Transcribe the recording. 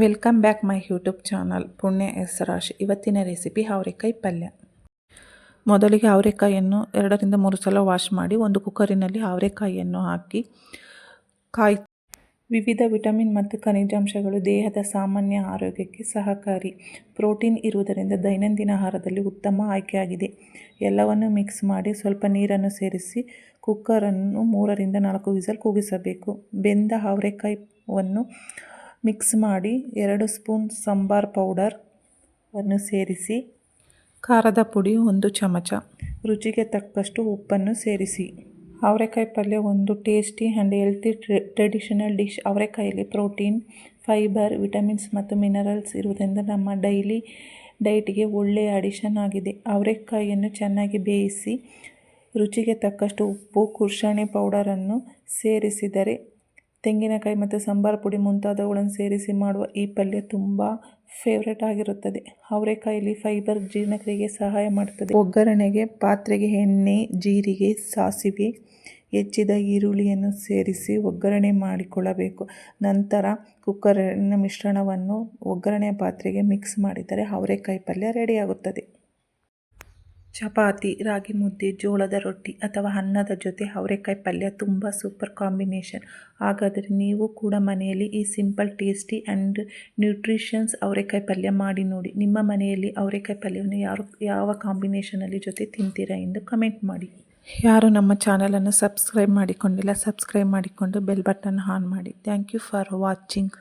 Welcome back my YouTube channel ಪುಣ್ಯ ಹೆಸರಾಶ್. ಇವತ್ತಿನ recipe ಅವರೆಕಾಯಿ ಪಲ್ಯ. ಮೊದಲಿಗೆ ಅವರೆಕಾಯಿಯನ್ನು 2ರಿಂದ 3 ಸಲ ವಾಶ್ ಮಾಡಿ ಒಂದು ಕುಕ್ಕರಿನಲ್ಲಿ ಅವರೆಕಾಯಿಯನ್ನು ಹಾಕಿ ವಿವಿಧ ವಿಟಮಿನ್ ಮತ್ತು ಖನಿಜಾಂಶಗಳು ದೇಹದ ಸಾಮಾನ್ಯ ಆರೋಗ್ಯಕ್ಕೆ ಸಹಕಾರಿ. ಪ್ರೋಟೀನ್ ಇರುವುದರಿಂದ ದೈನಂದಿನ ಆಹಾರದಲ್ಲಿ ಉತ್ತಮ ಆಯ್ಕೆಯಾಗಿದೆ. ಎಲ್ಲವನ್ನು ಮಿಕ್ಸ್ ಮಾಡಿ ಸ್ವಲ್ಪ ನೀರನ್ನು ಸೇರಿಸಿ ಕುಕ್ಕರನ್ನು 3ರಿಂದ 4 ವಿಸಲ್ ಕೂಗಿಸಬೇಕು. ಬೆಂದ ಅವರೆಕಾಯಿಯನ್ನು ಮಿಕ್ಸ್ ಮಾಡಿ 2 ಸ್ಪೂನ್ ಸಾಂಬಾರ್ ಪೌಡರ್ ಅನ್ನು ಸೇರಿಸಿ ಖಾರದ ಪುಡಿ 1 ಚಮಚ, ರುಚಿಗೆ ತಕ್ಕಷ್ಟು ಉಪ್ಪನ್ನು ಸೇರಿಸಿ. ಅವರೆಕಾಯಿ ಪಲ್ಯ ಒಂದು tasty and healthy traditional dish. ಅವರೆಕಾಯಲ್ಲಿ ಪ್ರೋಟೀನ್, ಫೈಬರ್, ವಿಟಮಿನ್ಸ್ ಮತ್ತು ಮಿನರಲ್ಸ್ ಇರುವುದರಿಂದ ನಮ್ಮ ಡೈಲಿ ಡೈಟ್ಗೆ ಒಳ್ಳೆಯ ಅಡಿಷನ್ ಆಗಿದೆ. ಅವರೆಕಾಯಿಯನ್ನು ಚೆನ್ನಾಗಿ ಬೇಯಿಸಿ ರುಚಿಗೆ ತಕ್ಕಷ್ಟು ಉಪ್ಪು, ಕುರ್ಷಣಿ ಪೌಡರನ್ನು ಸೇರಿಸಿದರೆ ತೆಂಗಿನಕಾಯಿ ಮತ್ತು ಸಾಂಬಾರು ಪುಡಿ ಮುಂತಾದವುಗಳನ್ನು ಸೇರಿಸಿ ಮಾಡುವ ಈ ಪಲ್ಯ ತುಂಬ ಫೇವ್ರೇಟ್ ಆಗಿರುತ್ತದೆ. ಅವರೆಕಾಯಲ್ಲಿ ಫೈಬರ್ ಜೀರ್ಣಕ್ರಿಯೆಗೆ ಸಹಾಯ ಮಾಡುತ್ತದೆ. ಒಗ್ಗರಣೆಗೆ ಪಾತ್ರೆಗೆ ಎಣ್ಣೆ, ಜೀರಿಗೆ, ಸಾಸಿವೆ, ಹೆಚ್ಚಿದ ಈರುಳ್ಳಿಯನ್ನು ಸೇರಿಸಿ ಒಗ್ಗರಣೆ ಮಾಡಿಕೊಳ್ಳಬೇಕು. ನಂತರ ಕುಕ್ಕರಿನ ಮಿಶ್ರಣವನ್ನು ಒಗ್ಗರಣೆಯ ಪಾತ್ರೆಗೆ ಮಿಕ್ಸ್ ಮಾಡಿದರೆ ಅವರೆಕಾಯಿ ಪಲ್ಯ ರೆಡಿಯಾಗುತ್ತದೆ. ಚಪಾತಿ, ರಾಗಿ ಮುದ್ದೆ, ಜೋಳದ ರೊಟ್ಟಿ ಅಥವಾ ಅನ್ನದ ಜೊತೆ ಅವರೆಕಾಯಿ ಪಲ್ಯ ತುಂಬ ಸೂಪರ್ ಕಾಂಬಿನೇಷನ್. ಹಾಗಾದರೆ ನೀವು ಕೂಡ ಮನೆಯಲ್ಲಿ ಈ ಸಿಂಪಲ್, ಟೇಸ್ಟಿ ಆ್ಯಂಡ್ ನ್ಯೂಟ್ರಿಷನ್ಸ್ ಅವರೆಕಾಯಿ ಪಲ್ಯ ಮಾಡಿ ನೋಡಿ. ನಿಮ್ಮ ಮನೆಯಲ್ಲಿ ಅವರೆಕಾಯಿ ಪಲ್ಯವನ್ನು ಯಾವ ಕಾಂಬಿನೇಷನಲ್ಲಿ ಜೊತೆ ತಿಂತೀರಾ ಎಂದು ಕಮೆಂಟ್ ಮಾಡಿ. ಯಾರು ನಮ್ಮ ಚಾನಲನ್ನು ಸಬ್ಸ್ಕ್ರೈಬ್ ಮಾಡಿಕೊಂಡಿಲ್ಲ, ಸಬ್ಸ್ಕ್ರೈಬ್ ಮಾಡಿಕೊಂಡು ಬೆಲ್ ಬಟನ್ ಆನ್ ಮಾಡಿ. Thank you for watching.